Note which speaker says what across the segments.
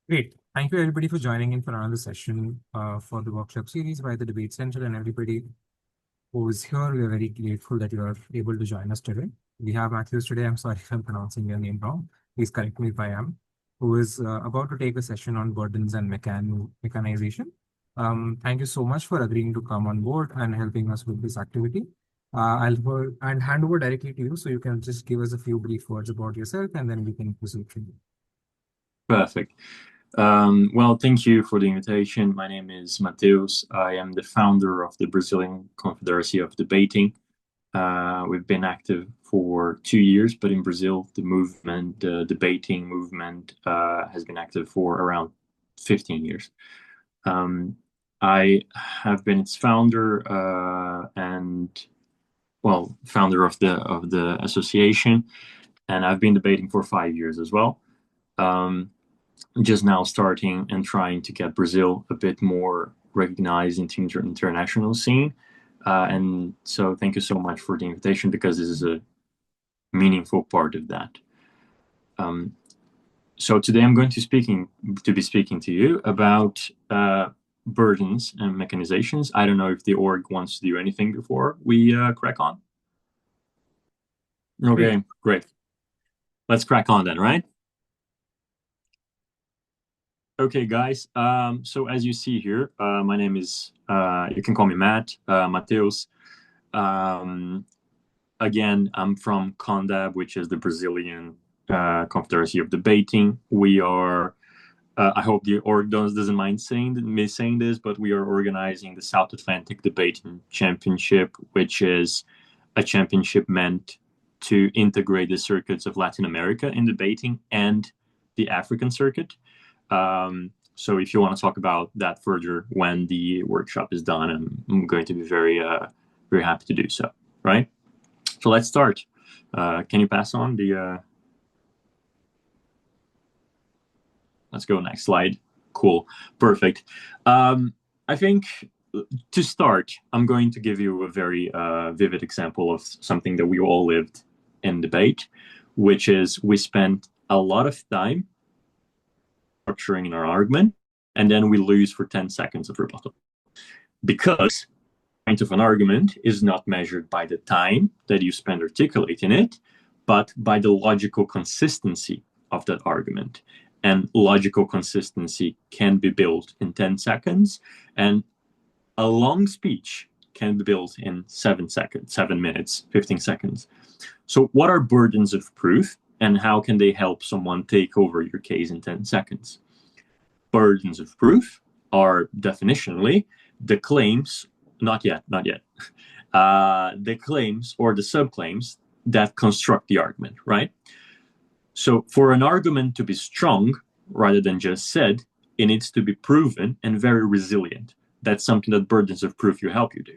Speaker 1: Great. Thank you, everybody, for joining in for another session for the workshop series by the Debate Center and everybody who is here. We are very grateful that you are able to join us today. We have Matheus today. I'm sorry if I'm pronouncing your name wrong. Please correct me if I am. Who is about to take a session on burdens and mechanization. Thank you so much for agreeing to come on board and helping us with this activity. And hand over directly to you so you can just give us a few brief words about yourself and then we can proceed from there.
Speaker 2: Perfect. Well, thank you for the invitation. My name is Matheus. I am the founder of the Brazilian Confederacy of Debating. We've been active for 2 years, but in Brazil, the debating movement, has been active for around 15 years. I have been its founder founder of the association, and I've been debating for 5 years as well. Just now starting and trying to get Brazil a bit more recognized in the international scene. And so thank you so much for the invitation, because this is a meaningful part of that. So today I'm going to be speaking to you about burdens and mechanizations. I don't know if the org wants to do anything before we crack on. Okay, great. Let's crack on then, right? Okay, guys. So as you see here, my name is, you can call me Matheus. Again, I'm from CONDAB, which is the Brazilian Confederacy of Debating. We are, I hope the org doesn't mind me saying this, but we are organizing the South Atlantic Debating Championship, which is a championship meant to integrate the circuits of Latin America in debating and the African circuit. So if you want to talk about that further when the workshop is done, I'm going to be very happy to do so, right? So let's start. Can you pass on the... Let's go next slide. Cool. Perfect. I think to start, I'm going to give you a very vivid example of something that we all lived in debate, which is we spent a lot of time structuring in our argument, and then we lose for 10 seconds of rebuttal. Because the point of an argument is not measured by the time that you spend articulating it, but by the logical consistency of that argument. And logical consistency can be built in 10 seconds, and a long speech can be built in 7 minutes, 15 seconds. So what are burdens of proof, and how can they help someone take over your case in 10 seconds? Burdens of proof are definitionally the claims, not yet, the claims or the subclaims that construct the argument, right? So for an argument to be strong, rather than just said, it needs to be proven and very resilient. That's something that burdens of proof will help you do.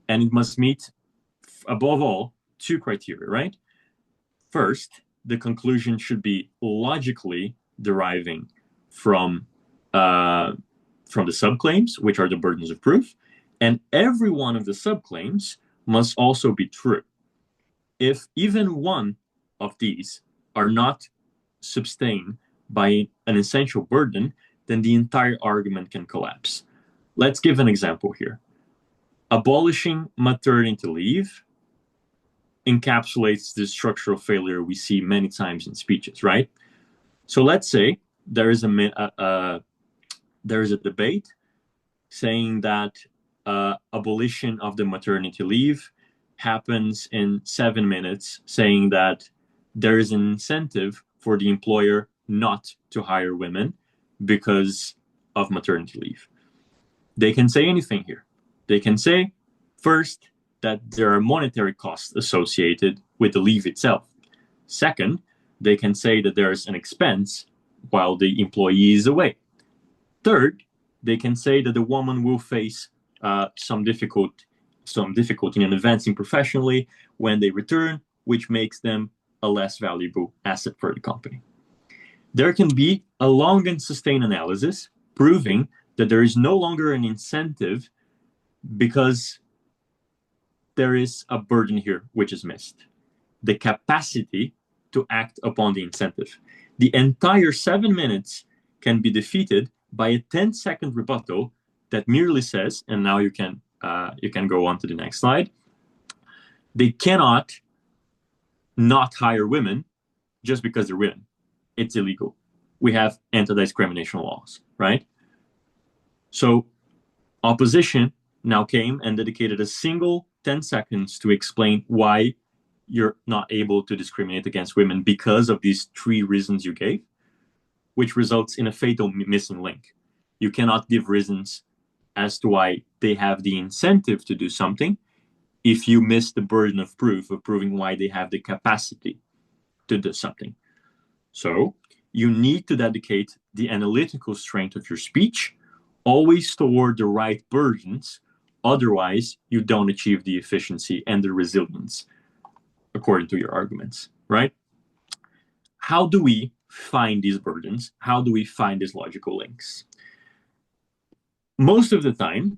Speaker 2: And it must meet, above all, 2 criteria, right? First, the conclusion should be logically deriving from the subclaims, which are the burdens of proof, and every one of the subclaims must also be true. If even one of these are not sustained by an essential burden, then the entire argument can collapse. Let's give an example here. Abolishing maternity leave encapsulates the structural failure we see many times in speeches, right? So let's say there is a debate saying that abolition of the maternity leave happens in 7 minutes, saying that there is an incentive for the employer not to hire women because of maternity leave. They can say anything here. They can say, first, that there are monetary costs associated with the leave itself. Second, they can say that there's an expense while the employee is away. Third, they can say that the woman will face some difficulty in advancing professionally when they return, which makes them a less valuable asset for the company. There can be a long and sustained analysis proving that there is no longer an incentive because there is a burden here which is missed. The capacity to act upon the incentive. The entire 7 minutes can be defeated by a 10-second rebuttal that merely says, and now you can go on to the next slide, they cannot not hire women just because they're women. It's illegal. We have anti-discrimination laws, right? So opposition now came and dedicated a single 10 seconds to explain why you're not able to discriminate against women because of these 3 reasons you gave, which results in a fatal missing link. You cannot give reasons as to why they have the incentive to do something if you miss the burden of proof of proving why they have the capacity to do something. So you need to dedicate the analytical strength of your speech always toward the right burdens. Otherwise, you don't achieve the efficiency and the resilience according to your arguments, right? How do we find these burdens? How do we find these logical links? Most of the time,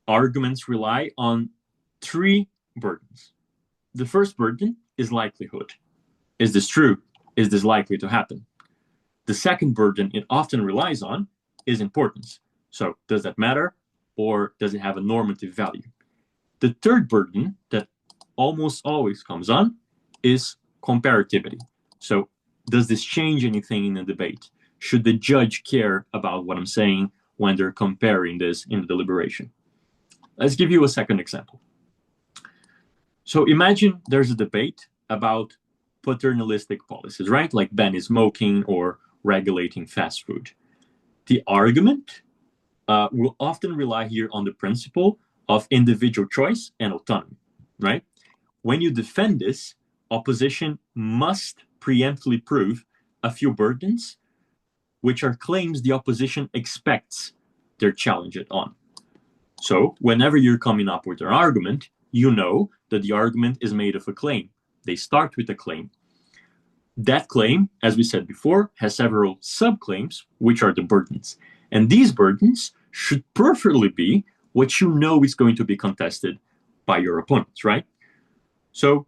Speaker 2: arguments rely on 3 burdens. The first burden is likelihood. Is this true? Is this likely to happen? The second burden it often relies on is importance. So does that matter, or does it have a normative value? The third burden that almost always comes on is comparativity. So does this change anything in the debate? Should the judge care about what I'm saying when they're comparing this in the deliberation? Let's give you a second example. So imagine there's a debate about paternalistic policies, right? Like banning smoking or regulating fast food. The argument will often rely here on the principle of individual choice and autonomy, right? When you defend this, opposition must preemptively prove a few burdens, which are claims the opposition expects their challenge it on. So whenever you're coming up with an argument, you know that the argument is made of a claim. They start with a claim. That claim, as we said before, has several subclaims, which are the burdens. And these burdens should preferably be what you know is going to be contested by your opponents, right? So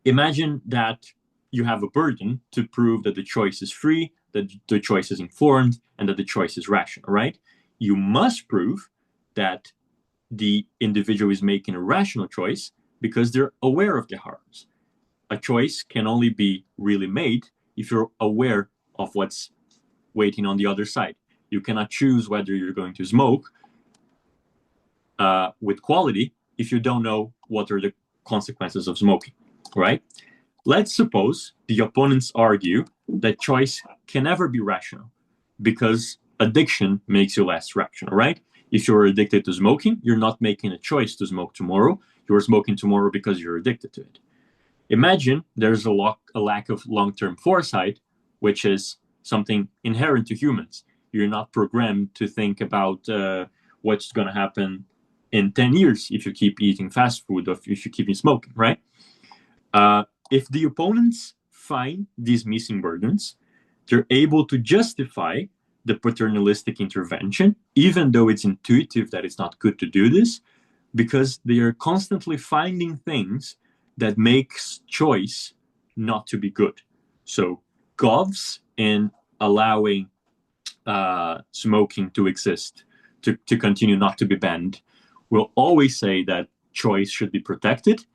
Speaker 2: imagine that you have a burden to prove that the choice is free, that the choice is informed, and that the choice is rational, right? You must prove that the individual is making a rational choice because they're aware of the harms. A choice can only be really made if you're aware of what's waiting on the other side. You cannot choose whether you're going to smoke with quality if you don't know what are the consequences of smoking, right? Let's suppose the opponents argue that choice can never be rational because addiction makes you less rational, right? If you're addicted to smoking, you're not making a choice to smoke tomorrow. You're smoking tomorrow because you're addicted to it. Imagine there's a lack of long-term foresight, which is something inherent to humans. You're not programmed to think about what's going to happen in 10 years if you keep eating fast food or if you keep smoking, right? If the opponents find these missing burdens, they're able to justify the paternalistic intervention, even though it's intuitive that it's not good to do this, because they are constantly finding things that makes choice not to be good. So govs in allowing smoking to exist, to continue not to be banned, will always say that choice should be protected,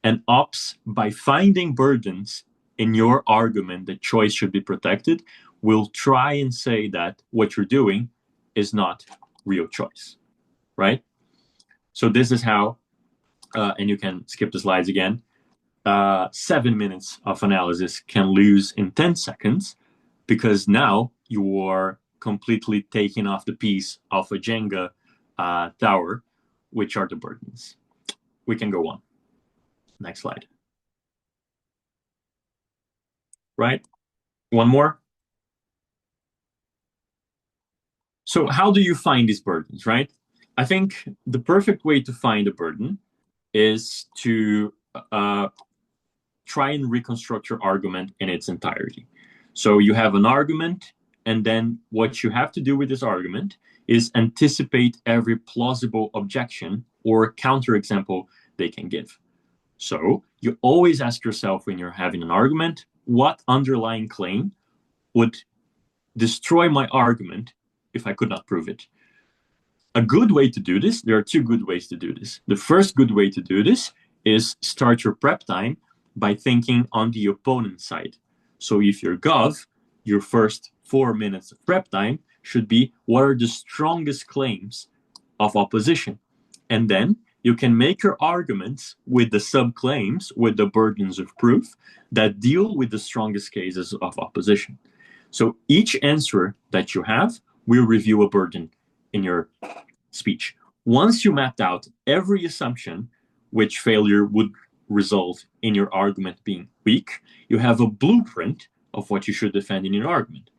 Speaker 2: and ops, by finding burdens in your argument that choice should be protected, will try and say that what you're doing is not real choice, right? So this is how, and you can skip the slides again, 7 minutes of analysis can lose in 10 seconds because now you are completely taking off the piece of a Jenga tower, which are the burdens. We can go on. Next slide. Right? One more. So how do you find these burdens, right? I think the perfect way to find a burden is to try and reconstruct your argument in its entirety. So you have an argument, and then what you have to do with this argument is anticipate every plausible objection or counterexample they can give. So you always ask yourself when you're having an argument, what underlying claim would destroy my argument if I could not prove it. A good way to do this, there are two good ways to do this. The first good way to do this is start your prep time by thinking on the opponent's side. So if you're Gov, your first 4 minutes of prep time should be what are the strongest claims of opposition. And then you can make your arguments with the sub-claims, with the burdens of proof that deal with the strongest cases of opposition. So each answer that you have will review a burden in your speech. Once you mapped out every assumption which failure would result in your argument being weak, you have a blueprint of what you should defend in your argument.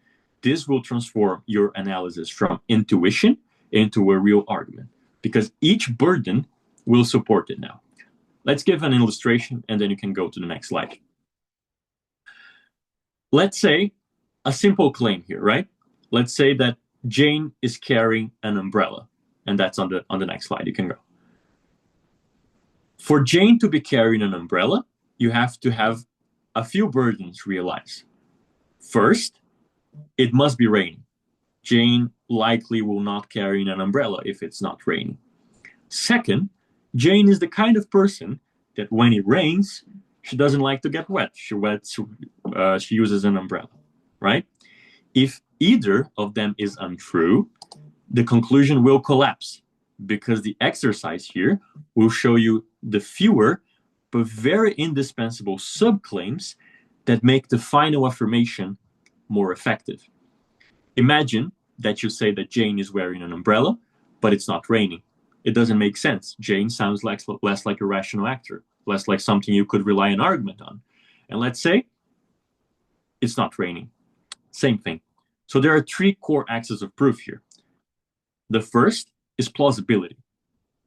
Speaker 2: This will transform your analysis from intuition into a real argument, because each burden will support it now. Let's give an illustration, and then you can go to the next slide. Let's say a simple claim here, right? Let's say that Jane is carrying an umbrella, and that's on the next slide. You can go. For Jane to be carrying an umbrella, you have to have a few burdens realized. First, it must be raining. Jane likely will not carry an umbrella if it's not raining. Second, Jane is the kind of person that when it rains, she doesn't like to get wet. She uses an umbrella, right? If either of them is untrue, the conclusion will collapse, because the exercise here will show you the fewer but very indispensable subclaims that make the final affirmation more effective. Imagine that you say that Jane is wearing an umbrella, but it's not raining. It doesn't make sense. Jane sounds less like a rational actor, less like something you could rely an argument on. And let's say it's not raining. Same thing. So there are three core axes of proof here. The first is plausibility.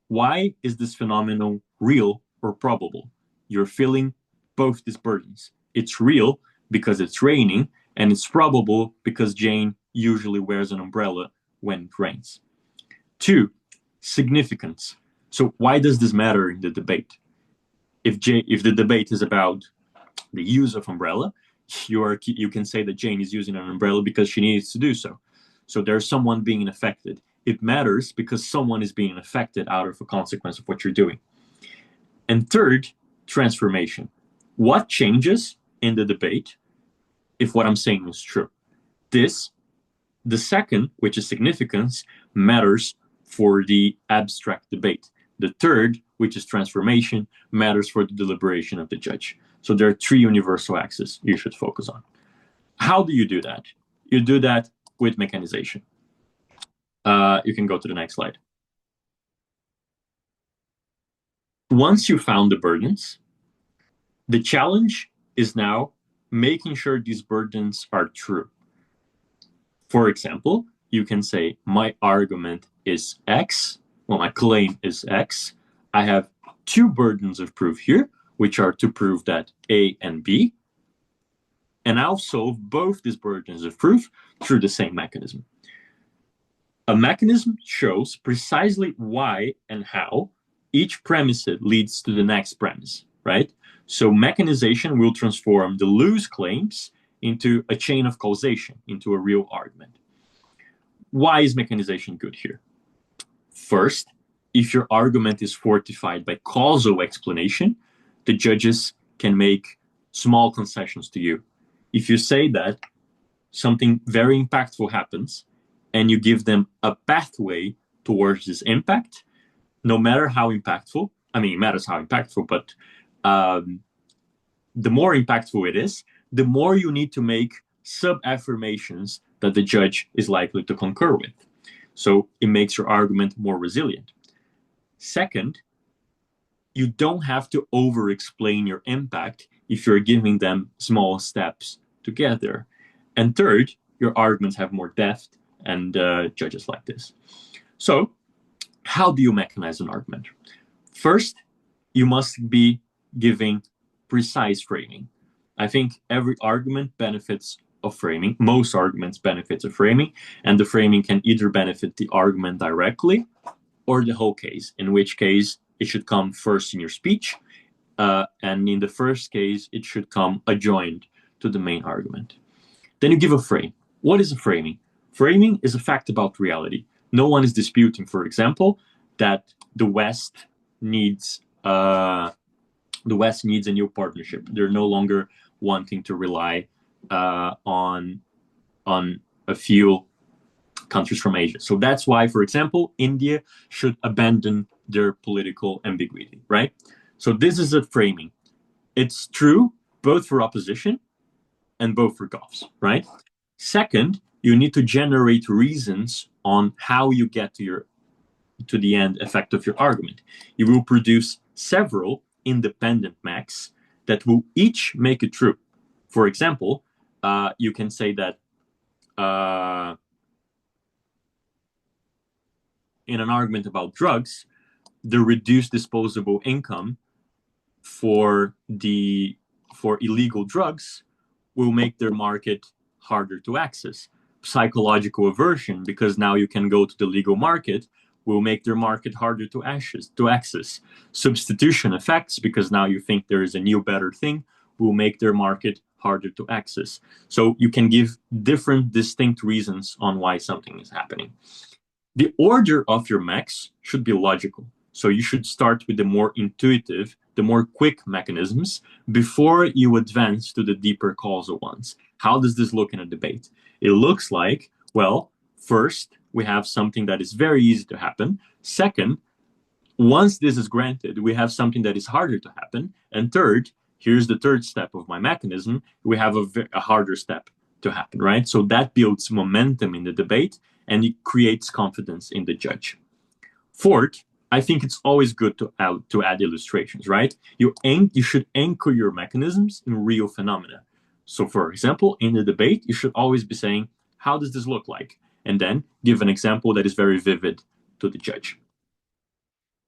Speaker 2: Why is this phenomenon real or probable? You're feeling both these burdens. It's real because it's raining, and it's probable because Jane usually wears an umbrella when it rains. Two, significance. So why does this matter in the debate? If the debate is about the use of umbrella, you can say that Jane is using an umbrella because she needs to do so. So there's someone being affected. It matters because someone is being affected out of a consequence of what you're doing. And third, transformation. What changes in the debate if what I'm saying is true? The second, which is significance, matters for the abstract debate. The third, which is transformation, matters for the deliberation of the judge. So there are three universal axes you should focus on. How do you do that? You do that with mechanization. You can go to the next slide. Once you found the burdens, the challenge is now making sure these burdens are true. For example, you can say, my argument is X. Well, my claim is X. I have two burdens of proof here, which are to prove that A and B. And I'll solve both these burdens of proof through the same mechanism. A mechanism shows precisely why and how each premise leads to the next premise, right? So mechanization will transform the loose claims into a chain of causation, into a real argument. Why is mechanization good here? First, if your argument is fortified by causal explanation, the judges can make small concessions to you. If you say that something very impactful happens and you give them a pathway towards this impact, no matter how impactful, I mean, it matters how impactful, but the more impactful it is, the more you need to make sub-affirmations that the judge is likely to concur with. So it makes your argument more resilient. Second, you don't have to over-explain your impact if you're giving them small steps together. And third, your arguments have more depth, and judges like this. So how do you mechanize an argument? First, you must be giving precise framing. I think every argument benefits of framing. Most arguments benefit of framing, and the framing can either benefit the argument directly or the whole case, in which case it should come first in your speech, and in the first case, it should come adjoined to the main argument. Then you give a frame. What is a framing? Framing is a fact about reality. No one is disputing, for example, that the West needs a new partnership. They're no longer wanting to rely on a few countries from Asia. So that's why, for example, India should abandon their political ambiguity, right? So this is a framing. It's true both for opposition and both for Goths, right? Second, you need to generate reasons on how you get to the end effect of your argument. You will produce several independent mechs that will each make it true. For example, you can say that in an argument about drugs, the reduced disposable income for illegal drugs will make their market harder to access. Psychological aversion, because now you can go to the legal market, will make their market harder to access. Substitution effects, because now you think there is a new better thing, will make their market harder to access. So you can give different distinct reasons on why something is happening. The order of your mechs should be logical. So you should start with the more intuitive, the more quick mechanisms before you advance to the deeper causal ones. How does this look in a debate? It looks like, well, first, we have something that is very easy to happen. Second, once this is granted, we have something that is harder to happen. And third, here's the third step of my mechanism, we have a harder step to happen, right? So that builds momentum in the debate and it creates confidence in the judge. Fourth, I think it's always good to add illustrations, right? You should anchor your mechanisms in real phenomena. So for example, in the debate, you should always be saying, how does this look like? And then give an example that is very vivid to the judge.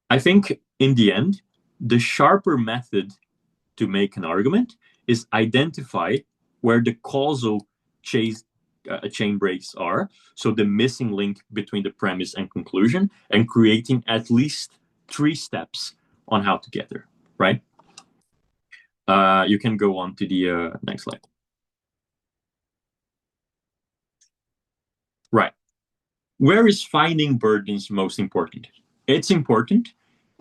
Speaker 2: I think in the end, the sharper method to make an argument is identify where the causal chain breaks are, so the missing link between the premise and conclusion, and creating at least 3 steps on how to get there, right? You can go on to the next slide. Right. Where is finding burdens most important? It's important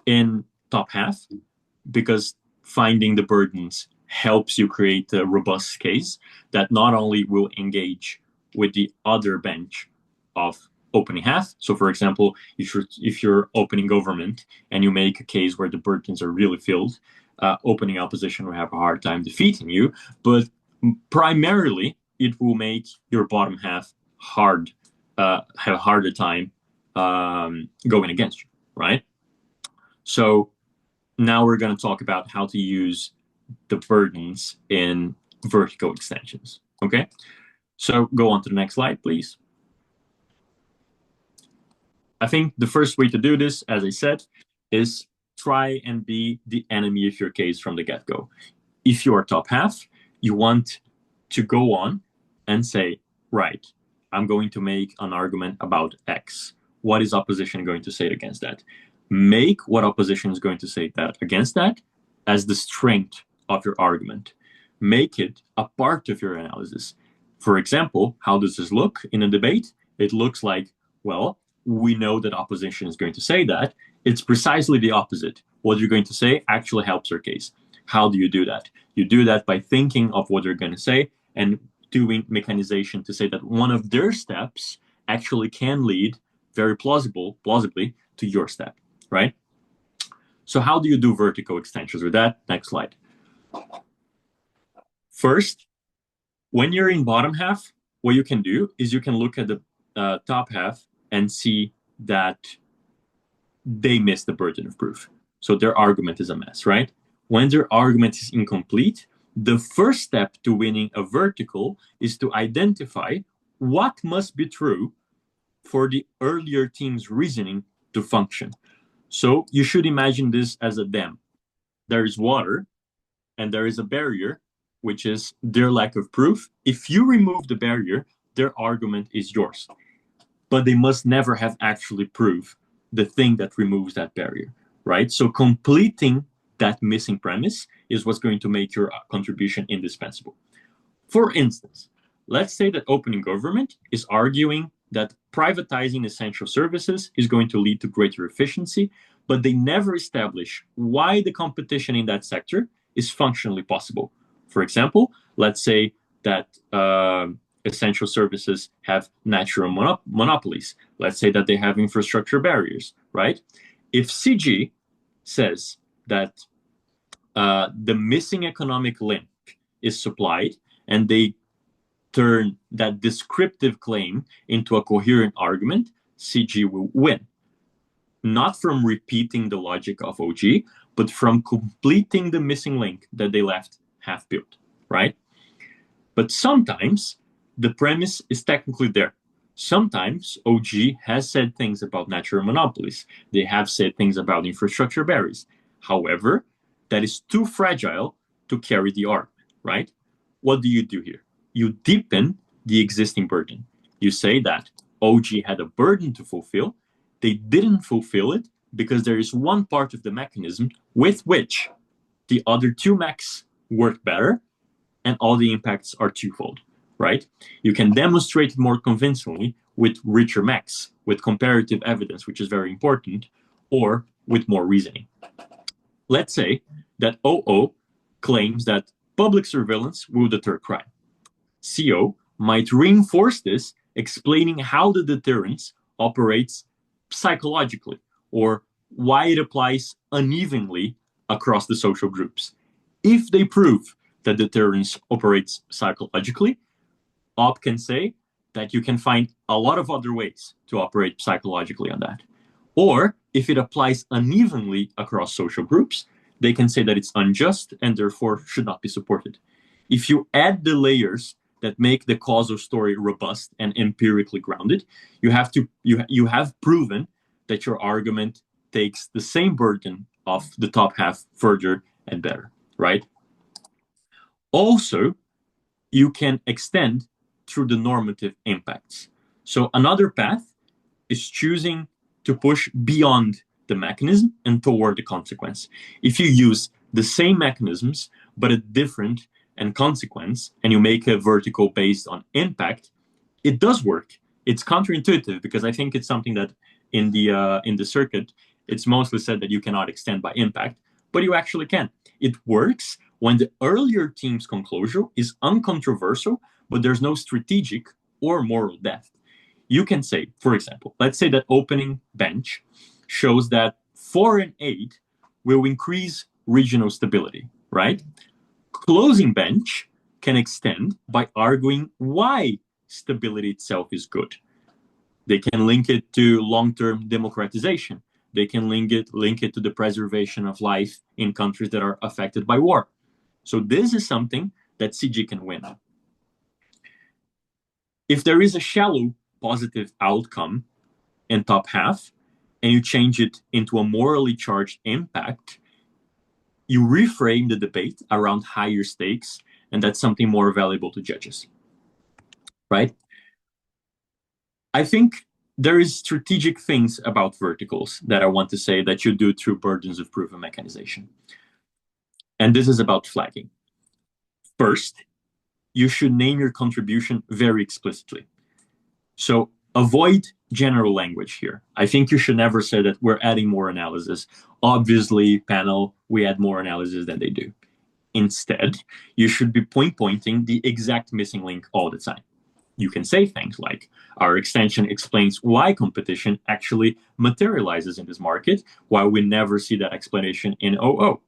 Speaker 2: in top half because finding the burdens helps you create a robust case that not only will engage with the other bench of opening half. So for example, if you're opening government and you make a case where the burdens are really filled, opening opposition will have a hard time defeating you, but primarily it will make your bottom half have a harder time going against you, right? So now we're going to talk about how to use the burdens in vertical extensions, okay? So go on to the next slide, please. I think the first way to do this, as I said, is try and be the enemy of your case from the get-go. If you are top half, you want to go on and say, right, I'm going to make an argument about X. What is opposition going to say against that? Make what opposition is going to say against that as the strength of your argument. Make it a part of your analysis. For example, how does this look in a debate? It looks like, well, we know that opposition is going to say that. It's precisely the opposite. What you're going to say actually helps your case. How do you do that? You do that by thinking of what they're going to say and doing mechanization to say that one of their steps actually can lead very plausibly to your step, right? So how do you do vertical extensions with that? Next slide. First, when you're in bottom half, what you can do is you can look at the top half and see that they miss the burden of proof. So their argument is a mess, right? When their argument is incomplete, the first step to winning a vertical is to identify what must be true for the earlier team's reasoning to function. So you should imagine this as a dam. There is water and there is a barrier, which is their lack of proof. If you remove the barrier, their argument is yours. But they must never have actually proved the thing that removes that barrier, right? So completing that missing premise is what's going to make your contribution indispensable. For instance, let's say that opening government is arguing that privatizing essential services is going to lead to greater efficiency, but they never establish why the competition in that sector is functionally possible. For example, let's say that essential services have natural monopolies. Let's say that they have infrastructure barriers, right? If CG says that the missing economic link is supplied and they turn that descriptive claim into a coherent argument, CG will win. Not from repeating the logic of OG, but from completing the missing link that they left half built, right? But sometimes the premise is technically there. Sometimes OG has said things about natural monopolies. They have said things about infrastructure barriers. However, that is too fragile to carry the argument, right? What do you do here? You deepen the existing burden. You say that OG had a burden to fulfill. They didn't fulfill it because there is one part of the mechanism with which the other two mechs work better, and all the impacts are twofold, right? You can demonstrate it more convincingly with richer mechs, with comparative evidence, which is very important, or with more reasoning. Let's say that OO claims that public surveillance will deter crime. CO might reinforce this, explaining how the deterrence operates psychologically, or why it applies unevenly across the social groups. If they prove that deterrence operates psychologically, OP can say that you can find a lot of other ways to operate psychologically on that. Or if it applies unevenly across social groups, they can say that it's unjust and therefore should not be supported. If you add the layers that make the causal story robust and empirically grounded, you have proven that your argument takes the same burden of the top half further and better, right? Also, you can extend through the normative impacts. So another path is choosing to push beyond the mechanism and toward the consequence. If you use the same mechanisms, but a different and consequence, and you make a vertical based on impact, it does work. It's counterintuitive because I think it's something that in the circuit, it's mostly said that you cannot extend by impact, but you actually can. It works when the earlier team's conclusion is uncontroversial, but there's no strategic or moral depth. You can say, for example, let's say that opening bench shows that foreign aid will increase regional stability, right? Closing bench can extend by arguing why stability itself is good. They can link it to long-term democratization. They can link it to the preservation of life in countries that are affected by war. So this is something that CG can win. If there is a shallow positive outcome in top half, and you change it into a morally charged impact, you reframe the debate around higher stakes, and that's something more valuable to judges, right? I think there is strategic things about verticals that I want to say that you do through burdens of proof and mechanization. And this is about flagging. First, you should name your contribution very explicitly. So avoid general language here. I think you should never say that we're adding more analysis. Obviously, panel, we add more analysis than they do. Instead, you should be pointing the exact missing link all the time. You can say things like, our extension explains why competition actually materializes in this market, while we never see that explanation in OO.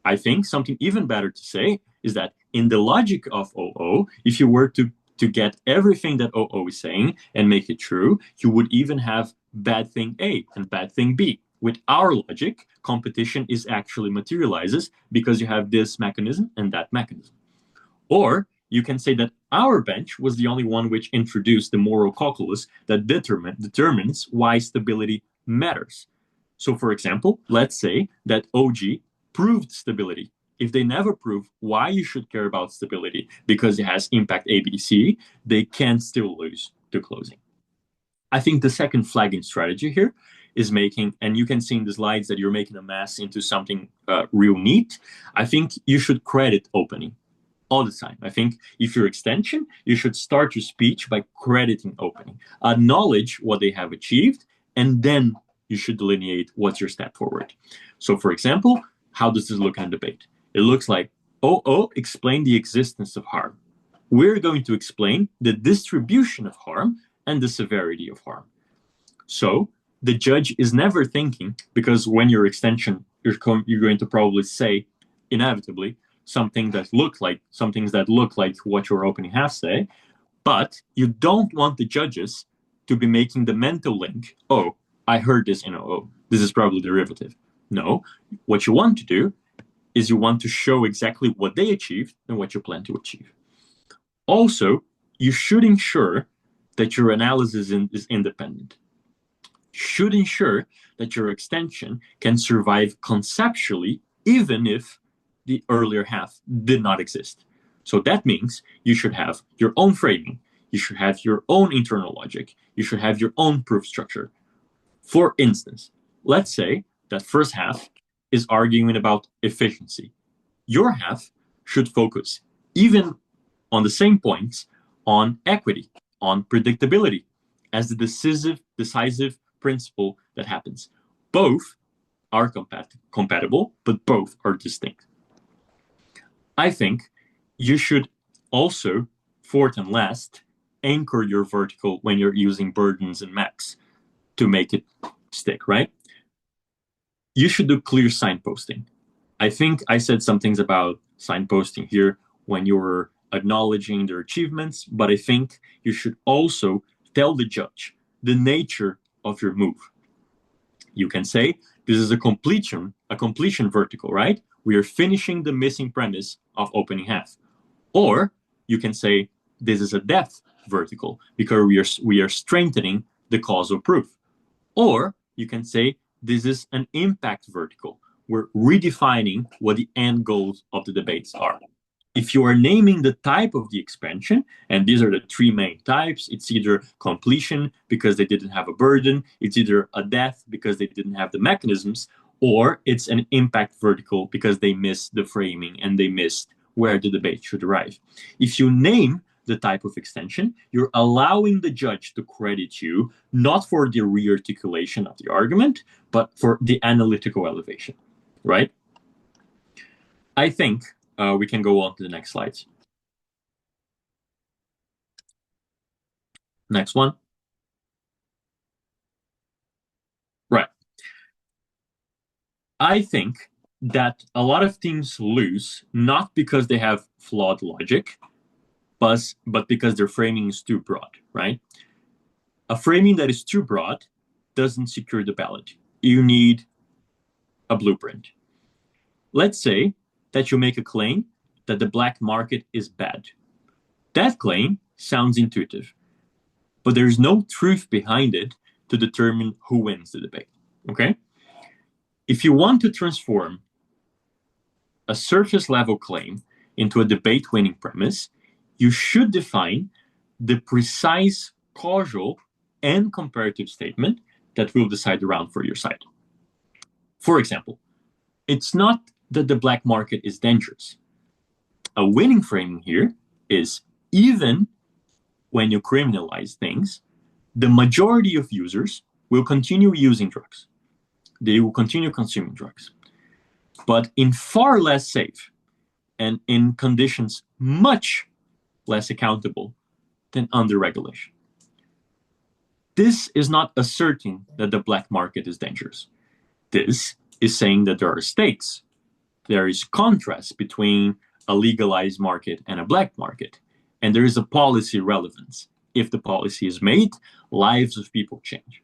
Speaker 2: I think something even better to say is that in the logic of OO, if you were to get everything that OO is saying and make it true, you would even have bad thing A and bad thing B. With our logic, competition is actually materializes because you have this mechanism and that mechanism. Or you can say that our bench was the only one which introduced the moral calculus that determines why stability matters. So for example, let's say that OG proved stability. If they never prove why you should care about stability because it has impact ABC, they can still lose to closing. I think the second flagging strategy here is making, and you can see in the slides that you're making a mess into something real neat. I think you should credit opening. all the time. I think if you're extension, you should start your speech by crediting opening, acknowledge what they have achieved, and then you should delineate what's your step forward. So for example, how does this look in a debate? It looks like, explain the existence of harm. We're going to explain the distribution of harm and the severity of harm. So the judge is never thinking, because when you're extension, you're going to probably say, inevitably, some things that look like what your opening half say, but you don't want the judges to be making the mental link, oh, I heard this in OO, this is probably derivative. No, what you want to do is you want to show exactly what they achieved and what you plan to achieve. Also, you should ensure that your analysis is independent. You should ensure that your extension can survive conceptually, even if the earlier half did not exist. So that means you should have your own framing. You should have your own internal logic. You should have your own proof structure. For instance, let's say that first half is arguing about efficiency. Your half should focus, even on the same points, on equity, on predictability, as the decisive principle that happens. Both are compatible, but both are distinct. I think you should also, fourth and last, anchor your vertical when you're using burdens and max to make it stick, right? You should do clear signposting. I think I said some things about signposting here when you were acknowledging their achievements, but I think you should also tell the judge the nature of your move. You can say, this is a completion vertical, right? We are finishing the missing premise of opening half. Or you can say, this is a depth vertical because we are strengthening the causal proof. Or you can say, this is an impact vertical. We're redefining what the end goals of the debates are. If you are naming the type of the expansion, and these are the three main types, it's either completion because they didn't have a burden, it's either a death because they didn't have the mechanisms, or it's an impact vertical because they missed the framing and they missed where the debate should arrive. If you name the type of extension, you're allowing the judge to credit you not for the rearticulation of the argument, but for the analytical elevation, right? I think we can go on to the next slides. Next one. Right. I think that a lot of teams lose not because they have flawed logic, but because their framing is too broad, right? A framing that is too broad doesn't secure the ballot. You need a blueprint. Let's say that you make a claim that the black market is bad. That claim sounds intuitive, but there's no truth behind it to determine who wins the debate, okay? If you want to transform a surface level claim into a debate winning premise, you should define the precise causal and comparative statement that will decide the round for your side. For example, it's not that the black market is dangerous. A winning framing here is even when you criminalize things, the majority of users will continue using drugs. They will continue consuming drugs, but in far less safe and in conditions much less accountable than under regulation. This is not asserting that the black market is dangerous. This is saying that there are stakes. There is contrast between a legalized market and a black market. And there is a policy relevance. If the policy is made, lives of people change.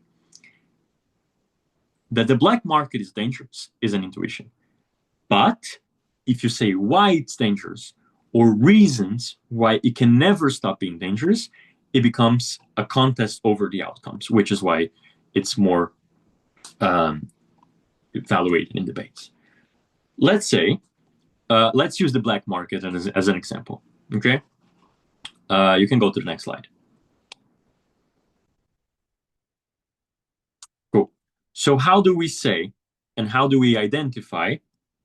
Speaker 2: That the black market is dangerous is an intuition. But if you say why it's dangerous or reasons why it can never stop being dangerous, it becomes a contest over the outcomes, which is why it's more evaluated in debates. Let's say, let's use the black market as an example, okay? You can go to the next slide. Cool. So how do we say, and how do we identify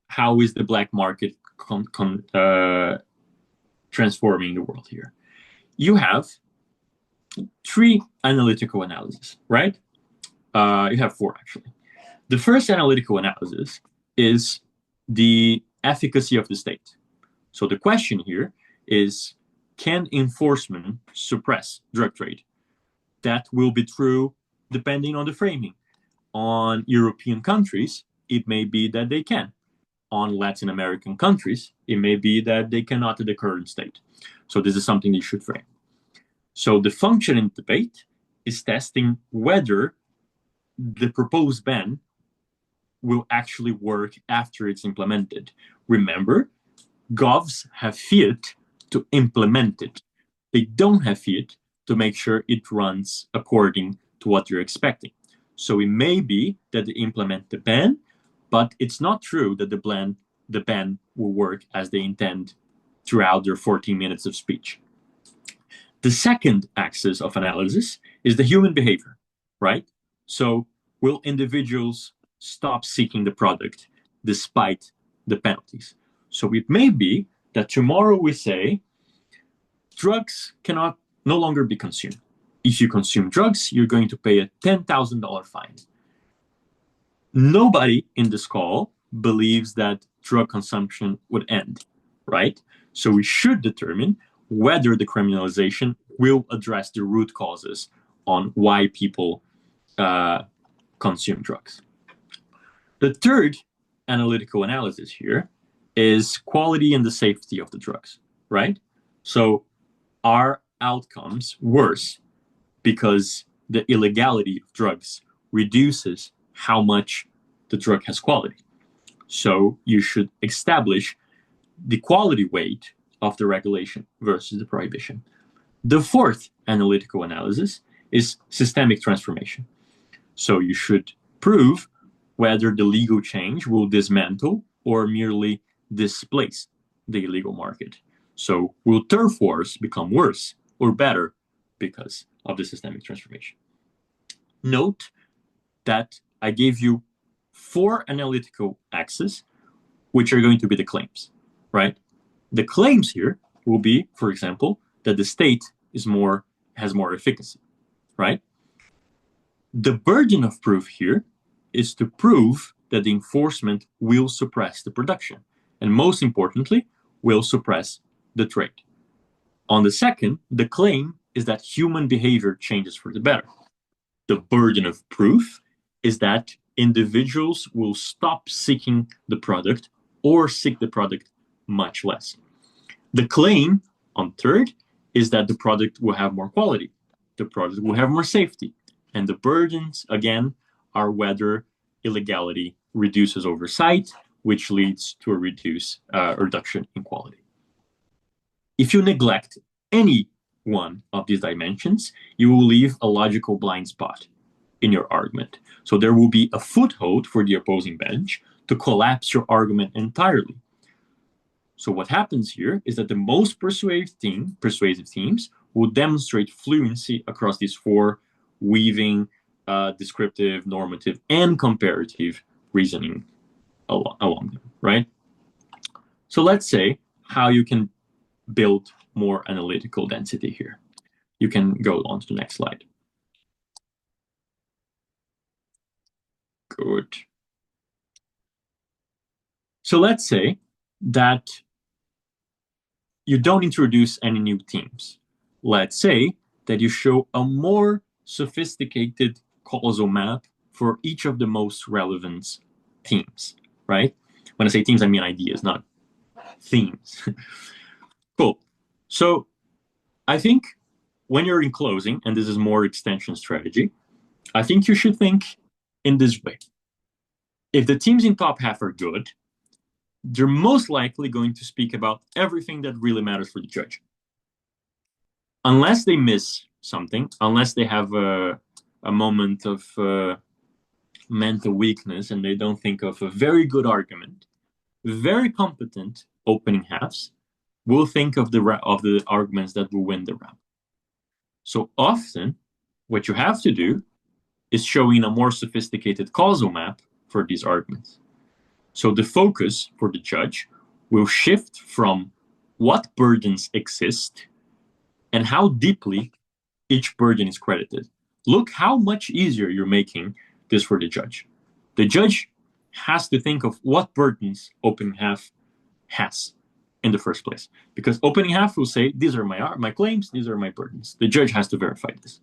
Speaker 2: how is the black market transforming the world here. You have three analytical analyses, right? You have four, actually. The first analytical analysis is the efficacy of the state. So the question here is, can enforcement suppress drug trade? That will be true depending on the framing. On European countries, it may be that they can. On Latin American countries, it may be that they cannot in the current state. So this is something you should frame. So the function in debate is testing whether the proposed ban will actually work after it's implemented. Remember, govs have fiat to implement it. They don't have fiat to make sure it runs according to what you're expecting. So it may be that they implement the ban, but it's not true that the ban will work as they intend throughout their 14 minutes of speech. The second axis of analysis is the human behavior, right? So will individuals stop seeking the product despite the penalties? So it may be that tomorrow we say drugs cannot no longer be consumed. If you consume drugs, you're going to pay a $10,000 fine. Nobody in this call believes that drug consumption would end, right? So we should determine whether the criminalization will address the root causes on why people consume drugs. The third analytical analysis here is quality and the safety of the drugs, right? So are outcomes worse because the illegality of drugs reduces how much the drug has quality? So you should establish the quality weight of the regulation versus the prohibition. The fourth analytical analysis is systemic transformation. So you should prove whether the legal change will dismantle or merely displace the illegal market. So will turf wars become worse or better because of the systemic transformation? Note that I gave you four analytical axes, which are going to be the claims, right? The claims here will be, for example, that the state has more efficacy, right? The burden of proof here is to prove that the enforcement will suppress the production, and most importantly, will suppress the trade. On the second, the claim is that human behavior changes for the better. The burden of proof is that individuals will stop seeking the product or seek the product much less. The claim on third is that the product will have more quality, the product will have more safety, and the burdens, again, are whether illegality reduces oversight, which leads to a reduction in quality. If you neglect any one of these dimensions, you will leave a logical blind spot in your argument. So there will be a foothold for the opposing bench to collapse your argument entirely. So what happens here is that the most persuasive teams will demonstrate fluency across these four, weaving descriptive, normative, and comparative reasoning along them, right? So let's say how you can build more analytical density here. You can go on to the next slide. Good. So let's say that you don't introduce any new teams. Let's say that you show a more sophisticated causal map for each of the most relevant themes, right? When I say themes, I mean ideas, not themes. Cool. So I think when you're in closing, and this is more extension strategy, I think you should think in this way. If the teams in top half are good, they're most likely going to speak about everything that really matters for the judge. Unless they miss something, unless they have a moment of mental weakness and they don't think of a very good argument, very competent opening halves will think of the arguments that will win the round. So often, what you have to do is showing a more sophisticated causal map for these arguments. So the focus for the judge will shift from what burdens exist and how deeply each burden is credited. Look how much easier you're making this for the judge. The judge has to think of what burdens opening half has in the first place, because opening half will say, these are my claims, these are my burdens. The judge has to verify this.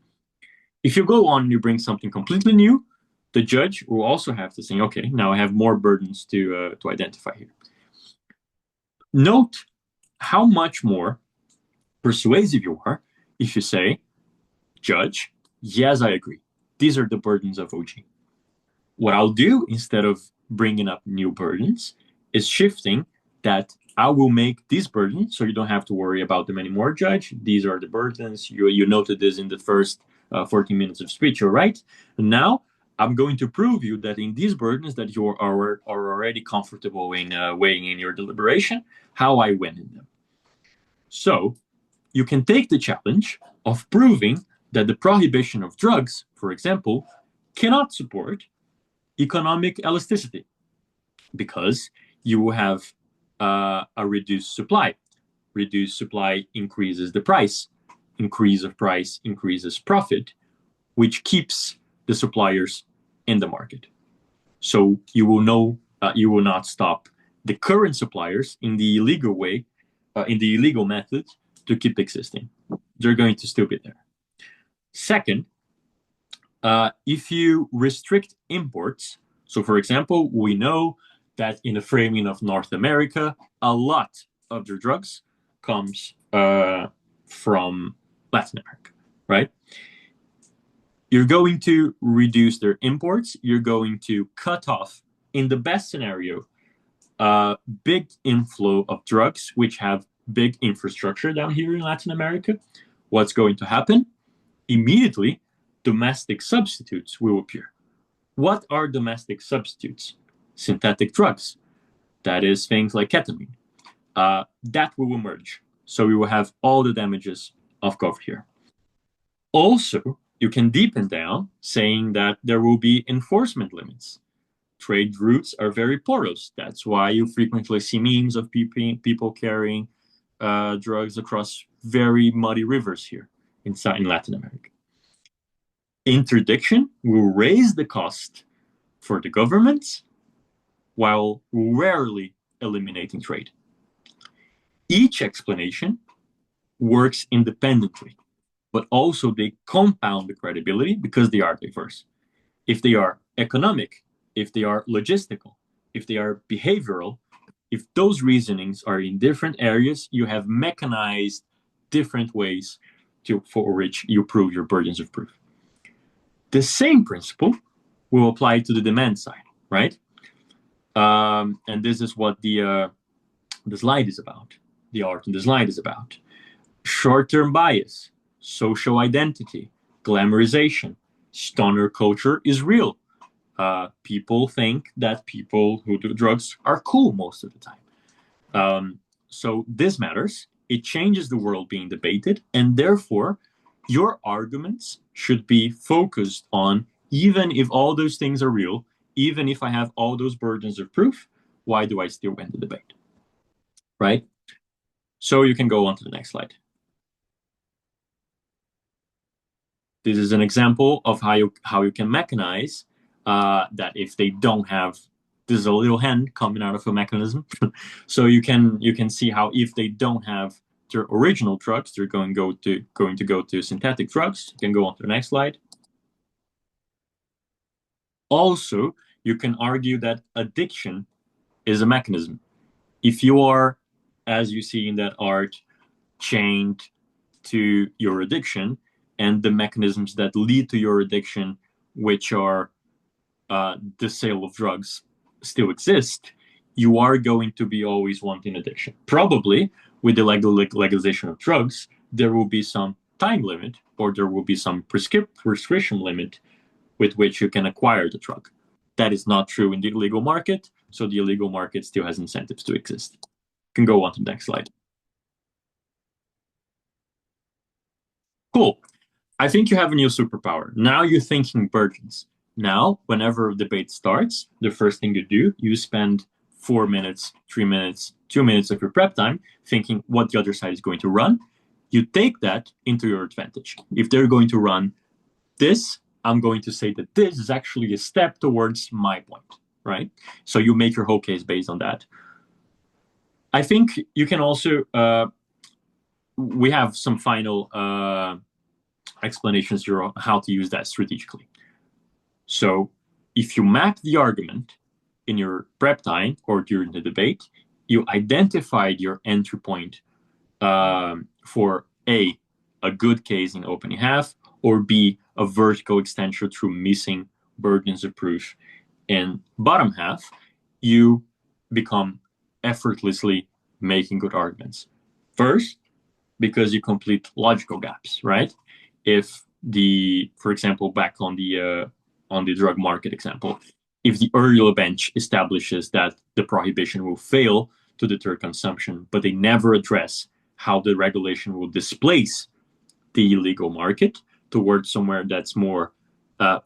Speaker 2: If you go on and you bring something completely new, the judge will also have to say, okay, now I have more burdens to identify here. Note how much more persuasive you are if you say, judge, yes, I agree. These are the burdens of OG. What I'll do instead of bringing up new burdens is shifting that I will make these burdens so you don't have to worry about them anymore, judge. These are the burdens. You noted this in the first 14 minutes of speech, you're right. And now I'm going to prove you that in these burdens that you are already comfortable in weighing in your deliberation, how I win in them. So you can take the challenge of proving that the prohibition of drugs, for example, cannot support economic elasticity because you will have a reduced supply. Reduced supply increases the price. Increase of price increases profit, which keeps the suppliers in the market. So you will not stop the current suppliers in the illegal way, in the illegal method to keep existing. They're going to still be there. Second, if you restrict imports, so for example, we know that in the framing of North America, a lot of their drugs comes from Latin America, right? You're going to reduce their imports. You're going to cut off, in the best scenario, big inflow of drugs, which have big infrastructure down here in Latin America. What's going to happen? Immediately, domestic substitutes will appear. What are domestic substitutes? Synthetic drugs. That is things like ketamine. That will emerge. So we will have all the damages of cover here. Also, you can deepen down saying that there will be enforcement limits. Trade routes are very porous. That's why you frequently see memes of people carrying drugs across very muddy rivers here in Latin America. Interdiction will raise the cost for the governments while rarely eliminating trade. Each explanation works independently, but also they compound the credibility because they are diverse. If they are economic, if they are logistical, if they are behavioral, if those reasonings are in different areas, you have mechanized different ways for which you prove your burdens of proof. The same principle will apply to the demand side, right? And this is what the slide is about. The art in the slide is about. Short-term bias, social identity, glamorization, stoner culture is real. People think that people who do drugs are cool most of the time. So this matters. It changes the world being debated, and therefore your arguments should be focused on, even if all those things are real, even if I have all those burdens of proof, why do I still win the debate? Right? So you can go on to the next slide. This is an example of how you can mechanize that if they don't have, this is a little hand coming out of a mechanism. So you can see how if they don't have their original drugs, they're going to go to synthetic drugs. You can go on to the next slide. Also, you can argue that addiction is a mechanism. If you are, as you see in that art, chained to your addiction and the mechanisms that lead to your addiction, which are the sale of drugs, still exist, you are going to be always wanting addiction. Probably with the legalization of drugs, there will be some time limit or there will be some prescription limit with which you can acquire the drug. That is not true in the illegal market, so the illegal market still has incentives to exist. You can go on to the next slide. Cool. I think you have a new superpower. Now you're thinking burdens. Now, whenever a debate starts, the first thing you do, you spend 4 minutes, 3 minutes 2 minutes of your prep time thinking what the other side is going to run. You take that into your advantage. If they're going to run this, I'm going to say that this is actually a step towards my point, right? So you make your whole case based on that. I think you can also, we have some final explanations here on how to use that strategically. So if you map the argument in your prep time or during the debate, you identified your entry point for A, a good case in opening half, or B, a vertical extension through missing burdens of proof in bottom half, you become effortlessly making good arguments. First, because you complete logical gaps, right? If for example, back on the drug market example, if the earlier bench establishes that the prohibition will fail to deter consumption, but they never address how the regulation will displace the illegal market towards somewhere that's more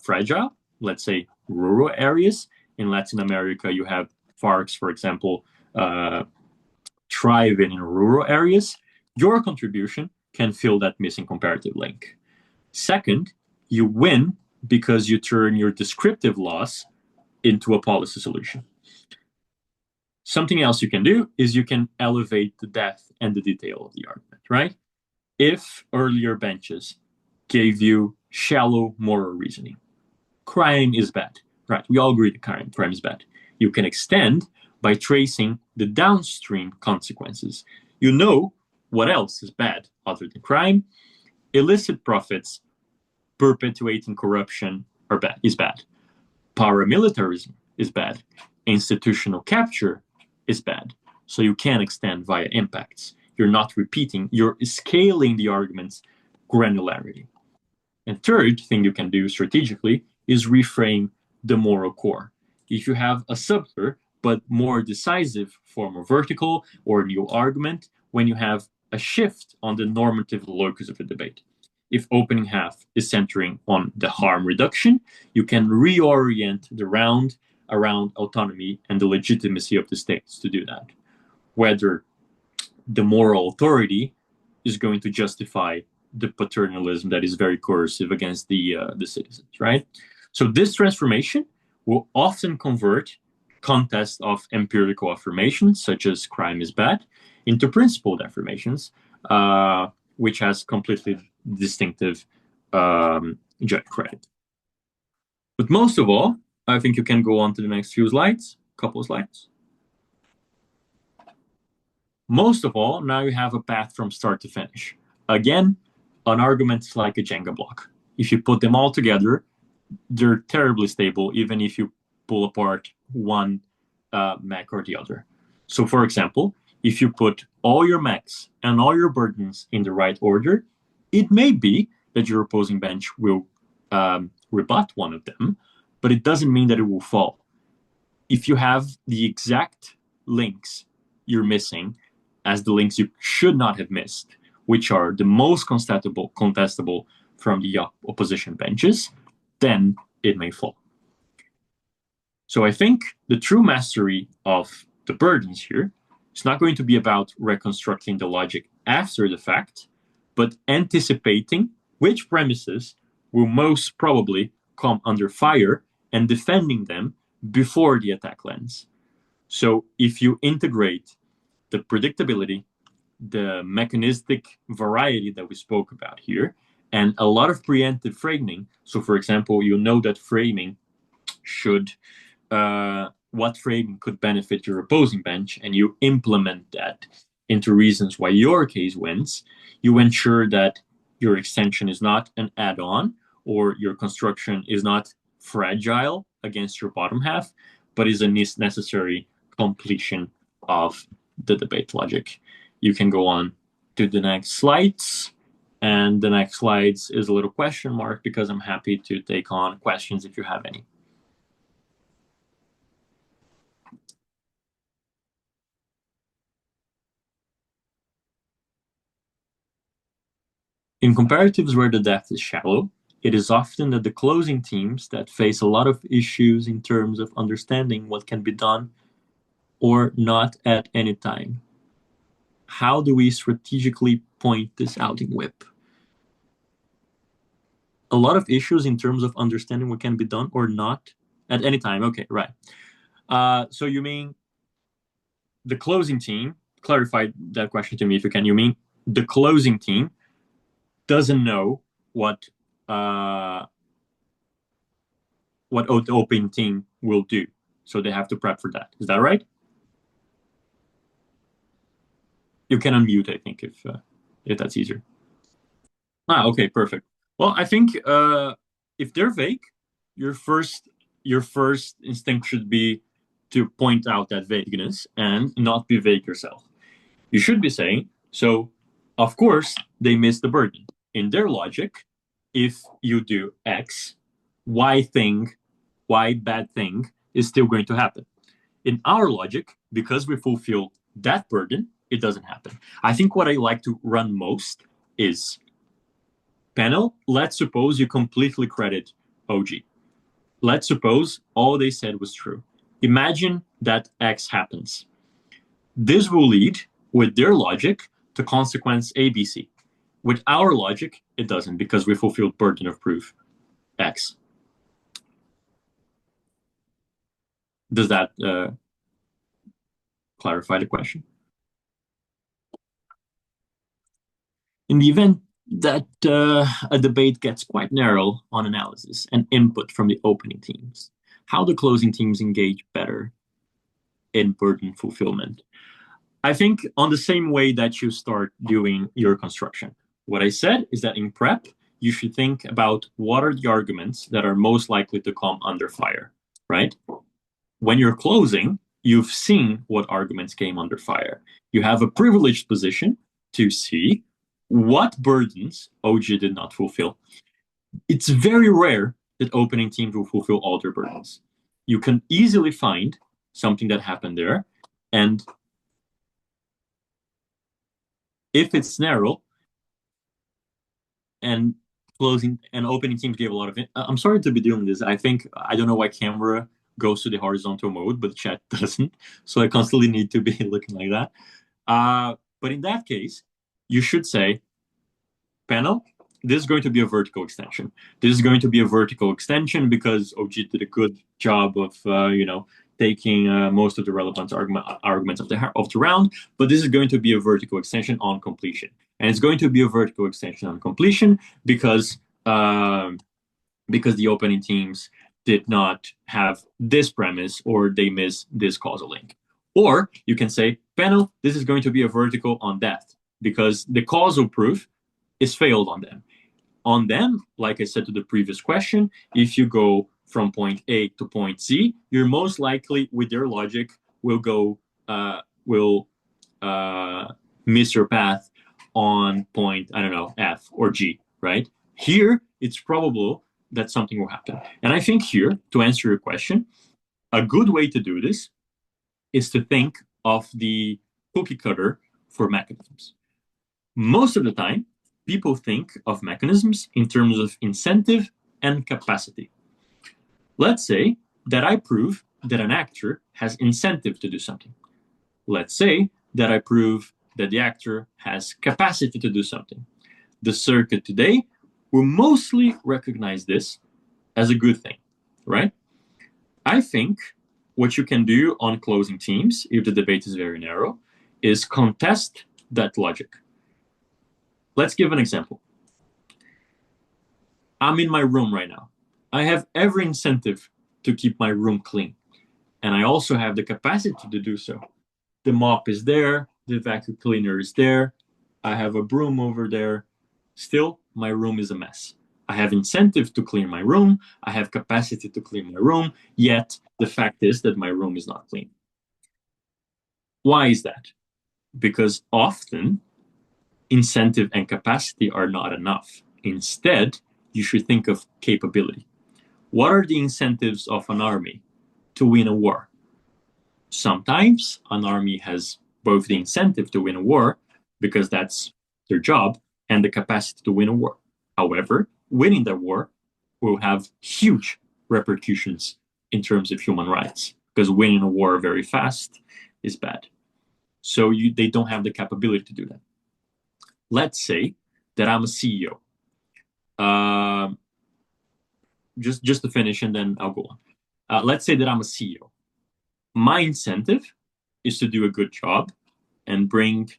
Speaker 2: fragile, let's say rural areas. In Latin America, you have FARCs, for example, thriving in rural areas. Your contribution can fill that missing comparative link. Second, you win because you turn your descriptive loss into a policy solution. Something else you can do is you can elevate the depth and the detail of the argument, right? If earlier benches gave you shallow moral reasoning, crime is bad, right? We all agree that crime is bad. You can extend by tracing the downstream consequences. You know what else is bad other than crime. Illicit profits perpetuating corruption is bad. Paramilitarism is bad. Institutional capture is bad. So you can extend via impacts. You're not repeating, you're scaling the argument's granularity. And third thing you can do strategically is reframe the moral core. If you have a subtler but more decisive form of vertical or new argument, when you have a shift on the normative locus of the debate. If opening half is centering on the harm reduction, you can reorient the round around autonomy and the legitimacy of the states to do that. Whether the moral authority is going to justify the paternalism that is very coercive against the citizens, right? So this transformation will often convert contests of empirical affirmations, such as crime is bad, into principled affirmations, which has completely distinctive judge credit. But most of all, I think you can go on to the next few slides, couple of slides. Most of all, now you have a path from start to finish. Again, an argument is like a Jenga block. If you put them all together, they're terribly stable, even if you pull apart one mech or the other. So for example, if you put all your mechs and all your burdens in the right order, it may be that your opposing bench will rebut one of them, but it doesn't mean that it will fall. If you have the exact links you're missing as the links you should not have missed, which are the most contestable from the opposition benches, then it may fall. So I think the true mastery of the burdens here is not going to be about reconstructing the logic after the fact, but anticipating which premises will most probably come under fire and defending them before the attack lands. So if you integrate the predictability, the mechanistic variety that we spoke about here, and a lot of preemptive framing. So for example, you know that framing should, what framing could benefit your opposing bench, and you implement that into reasons why your case wins. You ensure that your extension is not an add-on, or your construction is not fragile against your bottom half, but is a necessary completion of the debate logic. You can go on to the next slides. And the next slides is a little question mark because I'm happy to take on questions if you have any. In comparatives where the depth is shallow, it is often that the closing teams that face a lot of issues in terms of understanding what can be done or not at any time? How do we strategically point this out in WIP? A lot of issues in terms of understanding what can be done or not at any time. Okay, right. So you mean the closing team, clarify that question to me if you can. You mean the closing team doesn't know what the opening team will do, so they have to prep for that. Is that right? You can unmute, I think, if that's easier. Okay, perfect. Well, I think if they're vague, your first instinct should be to point out that vagueness and not be vague yourself. You should be saying, so of course they miss the burden. In their logic, if you do X, Y bad thing is still going to happen. In our logic, because we fulfill that burden, it doesn't happen. I think what I like to run most is panel. Let's suppose you completely credit OG. Let's suppose all they said was true. Imagine that X happens. This will lead, with their logic, to consequence ABC. With our logic, it doesn't, because we fulfilled burden of proof X. Does that clarify the question? In the event that a debate gets quite narrow on analysis and input from the opening teams, how do closing teams engage better in burden fulfillment? I think on the same way that you start doing your construction. What I said is that in prep, you should think about what are the arguments that are most likely to come under fire, right? When you're closing, you've seen what arguments came under fire. You have a privileged position to see what burdens OG did not fulfill. It's very rare that opening teams will fulfill all their burdens. You can easily find something that happened there, and if it's narrow and closing and opening teams gave a lot of it. I'm sorry to be doing this. I don't know why camera goes to the horizontal mode, but chat doesn't. So I constantly need to be looking like that. But in that case, you should say, panel, this is going to be a vertical extension. This is going to be a vertical extension because OG did a good job of, taking most of the relevant arguments of the round, but this is going to be a vertical extension on completion. And it's going to be a vertical extension on completion because the opening teams did not have this premise or they miss this causal link. Or you can say, panel, this is going to be a vertical on death because the causal proof is failed on them. On them, like I said to the previous question, if you go from point A to point Z, you're most likely, with their logic, will miss your path on point, I don't know, F or G, right? Here, it's probable that something will happen. And I think here, to answer your question, a good way to do this is to think of the cookie cutter for mechanisms. Most of the time, people think of mechanisms in terms of incentive and capacity. Let's say that I prove that an actor has incentive to do something. Let's say that I prove that the actor has capacity to do something. The circuit today will mostly recognize this as a good thing, right? I think what you can do on closing teams, if the debate is very narrow, is contest that logic. Let's give an example. I'm in my room right now. I have every incentive to keep my room clean. And I also have the capacity to do so. The mop is there, the vacuum cleaner is there, I have a broom over there. Still, my room is a mess. I have incentive to clean my room, I have capacity to clean my room, yet the fact is that my room is not clean. Why is that? Because often, incentive and capacity are not enough. Instead, you should think of capability. What are the incentives of an army to win a war? Sometimes an army has both the incentive to win a war, because that's their job, and the capacity to win a war. However, winning the war will have huge repercussions in terms of human rights, because winning a war very fast is bad. So they don't have the capability to do that. Let's say that I'm a CEO. Just to finish, and then I'll go on. Let's say that I'm a CEO. My incentive is to do a good job and bring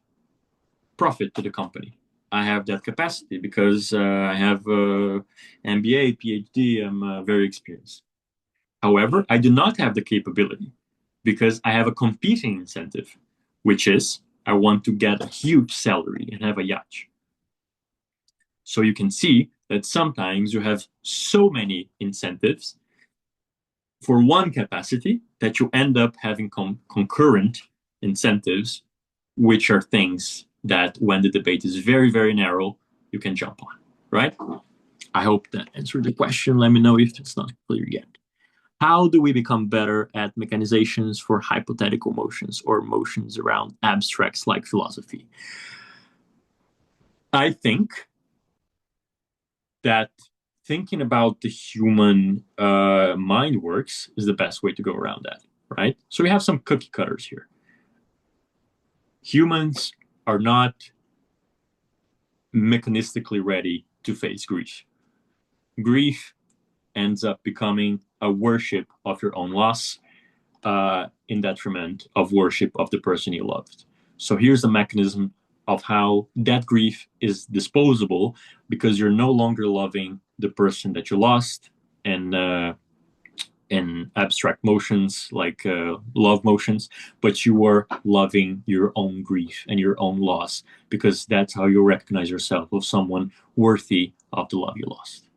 Speaker 2: profit to the company. I have that capacity because I have MBA, PhD, I'm very experienced. However, I do not have the capability because I have a competing incentive, which is I want to get a huge salary and have a yacht. So you can see that sometimes you have so many incentives for one capacity that you end up having concurrent incentives, which are things that when the debate is very, very narrow, you can jump on, right? I hope that answered the question. Let me know if it's not clear yet. How do we become better at mechanizations for hypothetical motions or motions around abstracts like philosophy? I think that thinking about the human mind works is the best way to go around that, right? So we have some cookie cutters here. Humans are not mechanistically ready to face grief. Grief ends up becoming a worship of your own loss in detriment of worship of the person you loved. So here's the mechanism of how that grief is disposable, because you're no longer loving the person that you lost, and in abstract motions like love motions, but you are loving your own grief and your own loss, because that's how you recognize yourself as someone worthy of the love you lost.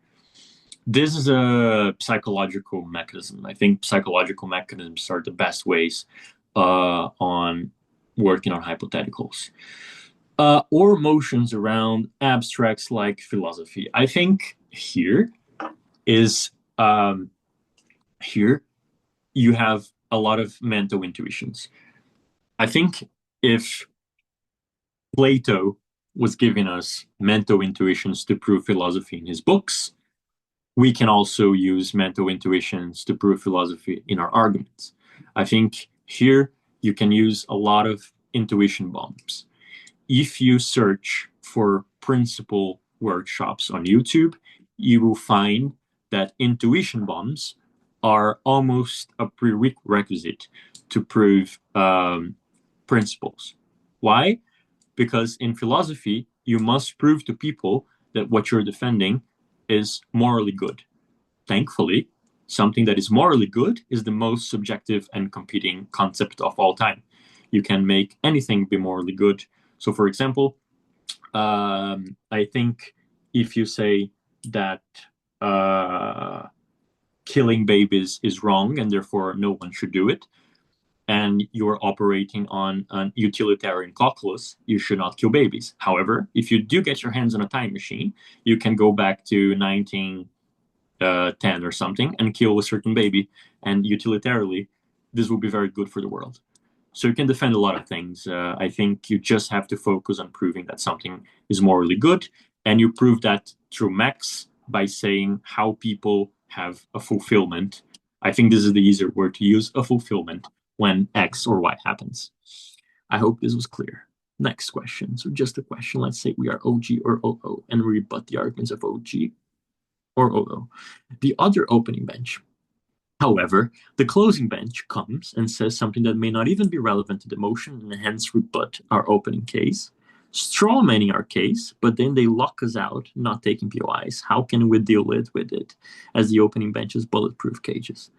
Speaker 2: This is a psychological mechanism. I think psychological mechanisms are the best ways on working on hypotheticals. Or motions around abstracts like philosophy. I think here you have a lot of mental intuitions. I think if Plato was giving us mental intuitions to prove philosophy in his books, we can also use mental intuitions to prove philosophy in our arguments. I think here you can use a lot of intuition bombs. If you search for principle workshops on YouTube, you will find that intuition bombs are almost a prerequisite to prove principles. Why? Because in philosophy, you must prove to people that what you're defending is morally good. Thankfully, something that is morally good is the most subjective and competing concept of all time. You can make anything be morally good. So, for example, I think if you say that killing babies is wrong and therefore no one should do it, and you're operating on an utilitarian calculus, you should not kill babies. However, if you do get your hands on a time machine, you can go back to 1910 or something and kill a certain baby, and utilitarily, this will be very good for the world. So you can defend a lot of things. I think you just have to focus on proving that something is morally good, and you prove that through mechs by saying how people have a fulfillment. I think this is the easier word to use, a fulfillment, when X or Y happens. I hope this was clear. Next question. So just a question. Let's say we are OG or OO and we rebut the arguments of OG or OO. The other opening bench. However, the closing bench comes and says something that may not even be relevant to the motion and hence rebut our opening case, strawmanning our case, but then they lock us out, not taking POIs. How can we deal with it as the opening bench's bulletproof cases?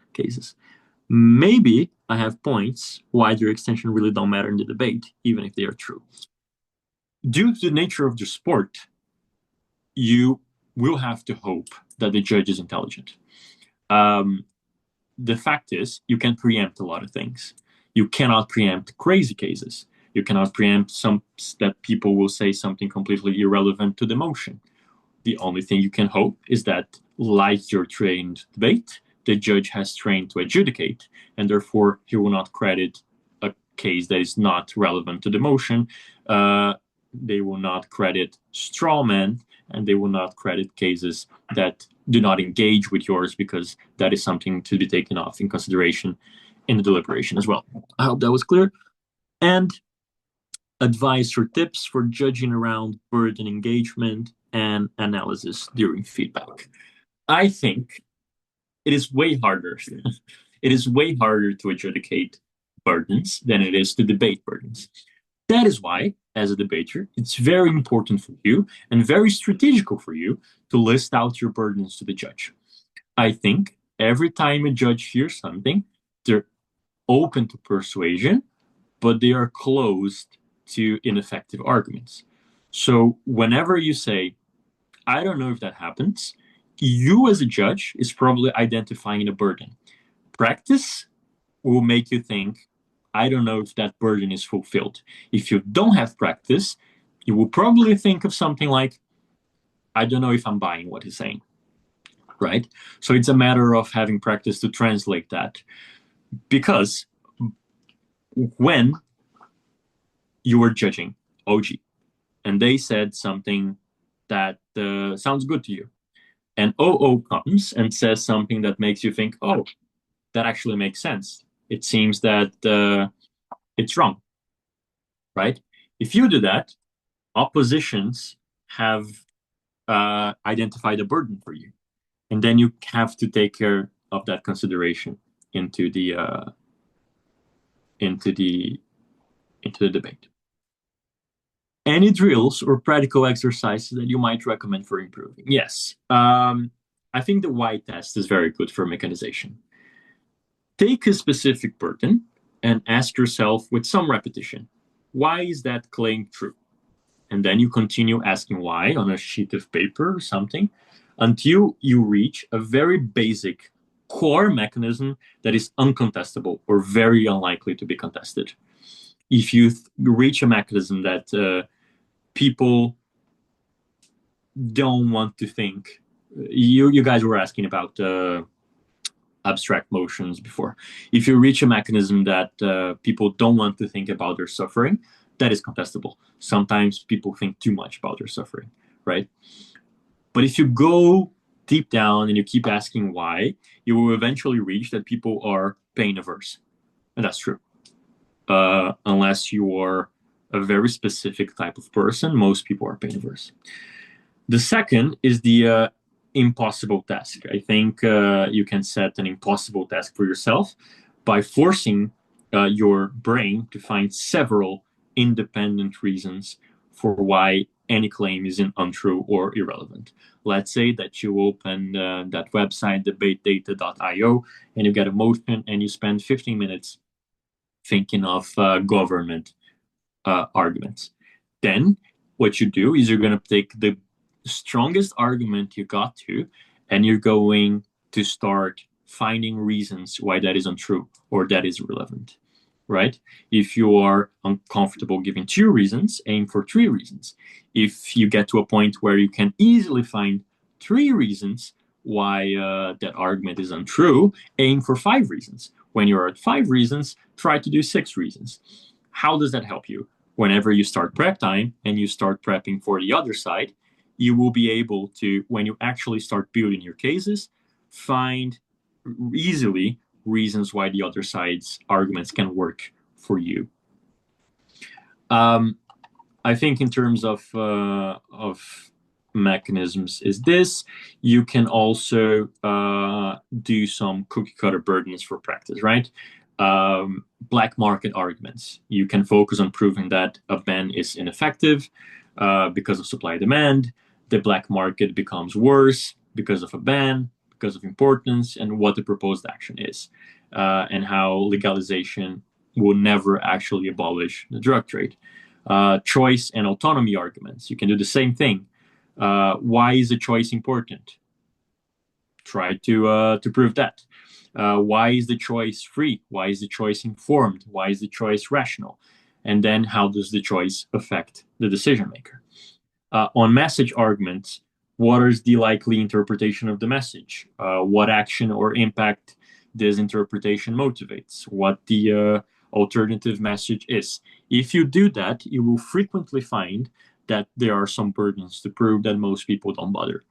Speaker 2: Maybe I have points why their extension really don't matter in the debate, even if they are true. Due to the nature of the sport, you will have to hope that the judge is intelligent. The fact is, you can preempt a lot of things. You cannot preempt crazy cases. You cannot preempt some that people will say something completely irrelevant to the motion. The only thing you can hope is that, like your trained debate, the judge has trained to adjudicate, and therefore he will not credit a case that is not relevant to the motion. They will not credit strawman, and they will not credit cases that do not engage with yours, because that is something to be taken off in consideration in the deliberation as well. I hope that was clear. and advice or tips for judging around burden engagement and analysis during feedback. I think it is way harder. It is way harder to adjudicate burdens than it is to debate burdens. That is why, as a debater, it's very important for you and very strategical for you to list out your burdens to the judge. I think every time a judge hears something, they're open to persuasion, but they are closed to ineffective arguments. So whenever you say, I don't know if that happens, you as a judge is probably identifying a burden. Practice will make you think, I don't know if that burden is fulfilled. If you don't have practice, you will probably think of something like, I don't know if I'm buying what he's saying, right? So it's a matter of having practice to translate that. Because when you were judging OG and they said something that sounds good to you, and OO comes and says something that makes you think, oh, that actually makes sense. It seems that it's wrong, right? If you do that, oppositions have identified a burden for you, and then you have to take care of that consideration into the debate. Any drills or practical exercises that you might recommend for improving? Yes. I think the why test is very good for mechanization. Take a specific burden and ask yourself with some repetition, why is that claim true? And then you continue asking why on a sheet of paper or something until you reach a very basic core mechanism that is uncontestable or very unlikely to be contested. If you reach a mechanism that people don't want to think, you guys were asking about abstract motions before. If you reach a mechanism that people don't want to think about their suffering, that is contestable. Sometimes people think too much about their suffering, right? But if you go deep down and you keep asking why, you will eventually reach that people are pain averse. And that's true. Unless you are a very specific type of person, most people are pain averse. The second is the impossible task. I think you can set an impossible task for yourself by forcing your brain to find several independent reasons for why any claim is untrue or irrelevant. Let's say that you open that website, debatedata.io, and you get a motion and you spend 15 minutes thinking of government arguments. Then what you do is you're going to take the strongest argument you got to, and you're going to start finding reasons why that is untrue or that is irrelevant, right? If you are uncomfortable giving 2 reasons, aim for 3 reasons. If you get to a point where you can easily find 3 reasons why that argument is untrue, aim for 5 reasons. When you're at 5 reasons, try to do 6 reasons. How does that help you? Whenever you start prep time and you start prepping for the other side, you will be able to, when you actually start building your cases, find easily reasons why the other side's arguments can work for you. I think in terms of mechanisms is this. You can also do some cookie cutter burdens for practice, right? Black market arguments. You can focus on proving that a ban is ineffective because of supply demand. The black market becomes worse because of a ban, because of importance, and what the proposed action is, and how legalization will never actually abolish the drug trade. Choice and autonomy arguments. You can do the same thing. Why is a choice important? Try to prove that. Why is the choice free? Why is the choice informed? Why is the choice rational? And then how does the choice affect the decision maker? On message arguments, what is the likely interpretation of the message? What action or impact this interpretation motivates? What the alternative message is. If you do that, you will frequently find that there are some burdens to prove that most people don't bother.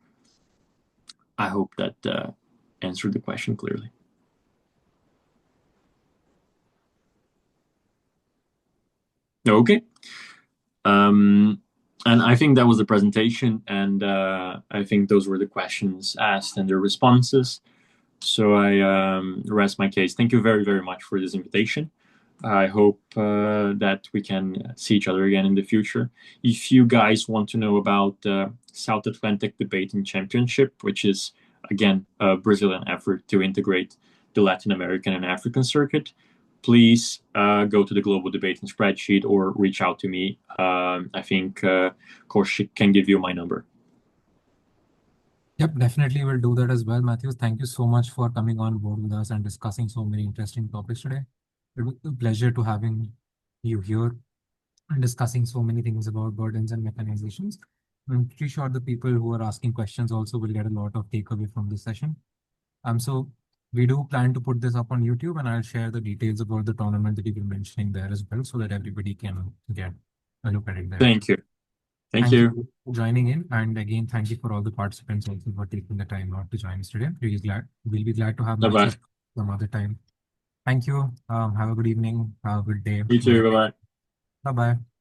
Speaker 2: I hope that answered the question clearly. Okay. And I think that was the presentation, and I think those were the questions asked and the responses. So I rest my case. Thank you very, very much for this invitation. I hope that we can see each other again in the future. If you guys want to know about the South Atlantic Debating Championship, which is, again, a Brazilian effort to integrate the Latin American and African circuit, please go to the Global Debating spreadsheet or reach out to me. I think Kaushik can give you my number.
Speaker 1: Yep, definitely we'll do that as well. Matheus, thank you so much for coming on board with us and discussing so many interesting topics today. It was a pleasure to having you here and discussing so many things about burdens and mechanizations. I'm pretty sure the people who are asking questions also will get a lot of takeaway from this session. So we do plan to put this up on YouTube, and I'll share the details about the tournament that you've been mentioning there as well, so that everybody can get a look at it there.
Speaker 2: Thank you. Thank you
Speaker 1: for joining in, and again, thank you for all the participants also for taking the time out to join us today. We'll be glad to have
Speaker 2: Bye-bye.
Speaker 1: some other time. Thank you. Have a good evening. Have a good day.
Speaker 2: You too. Bye-bye.
Speaker 1: Bye-bye.